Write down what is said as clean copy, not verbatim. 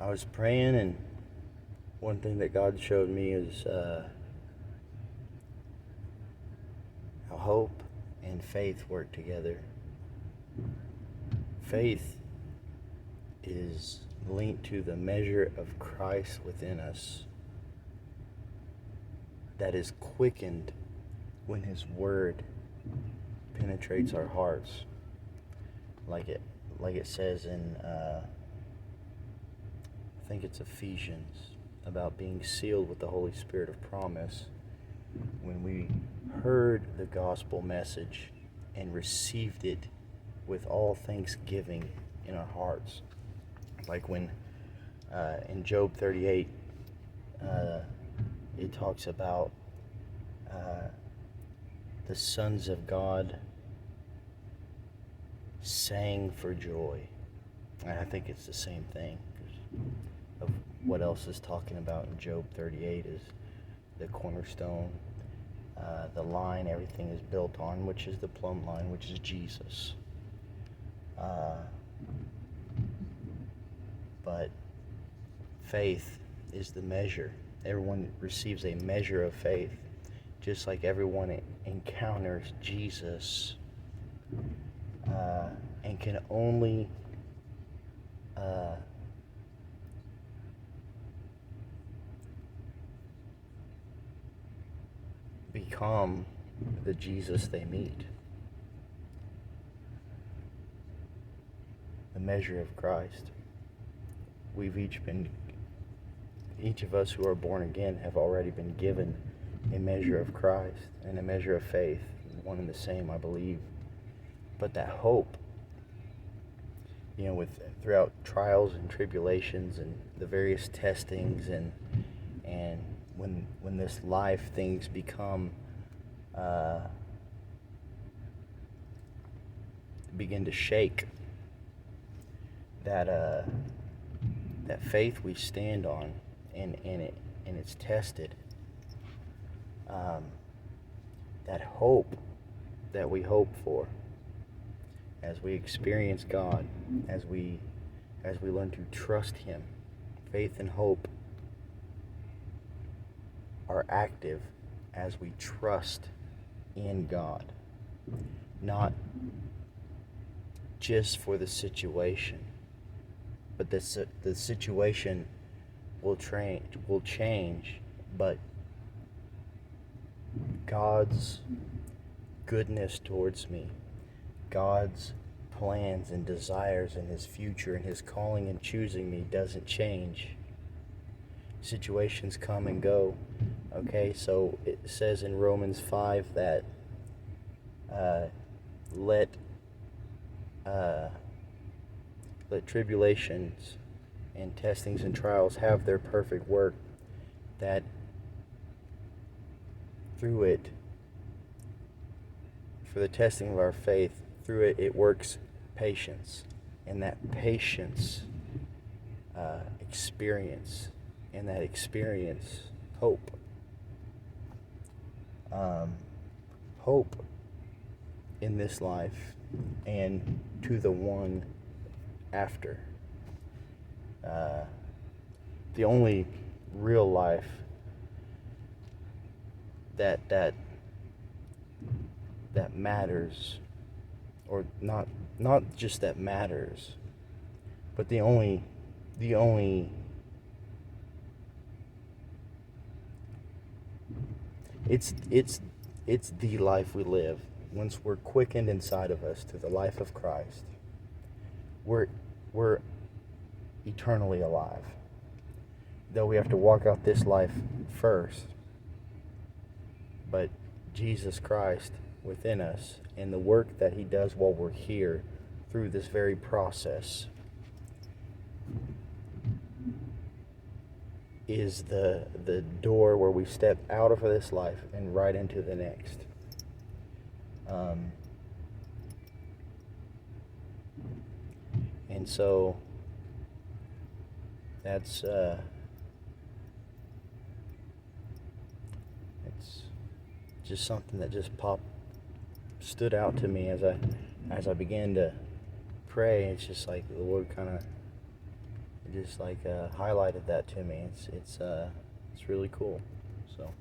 I was praying, and one thing that God showed me is how hope and faith work together. Faith is linked to the measure of Christ within us that is quickened when His Word penetrates our hearts, like it says in I think it's Ephesians, about being sealed with the Holy Spirit of promise. When we heard the gospel message and received it with all thanksgiving in our hearts, like when in Job 38 it talks about the sons of God sang for joy. And I think it's the same thing. Of what else is talking about in Job 38 is the cornerstone, the line everything is built on, which is the plumb line, which is Jesus. But faith is the measure. Everyone receives a measure of faith, just like everyone encounters Jesus and can only become the Jesus they meet. The measure of Christ. Each of us who are born again have already been given a measure of Christ and a measure of faith, one and the same, I believe. But that hope, throughout trials and tribulations and the various testings and when this life things become begin to shake, that faith we stand on and it's tested, that hope that we hope for as we experience God, as we learn to trust Him. Faith and hope are active as we trust in God, not just for the situation, but the situation will change, but God's goodness towards me, God's plans and desires and His future and His calling and choosing me doesn't change. Situations come and go. Okay, so it says in Romans 5 that let tribulations and testings and trials have their perfect work, that through it, for the testing of our faith, through it works patience, and that patience experience, and that experience hope. Hope in this life and to the one after. The only real life that matters, or not just that matters, but the only it's the life we live. Once we're quickened inside of us to the life of Christ, we're eternally alive. Though we have to walk out this life first, but Jesus Christ within us and the work that He does while we're here through this very process is the door where we step out of this life and right into the next. And so that's it's just something that just stood out to me as I began to pray. It's just like the Lord kind of just like highlighted that to me. It's really cool. So.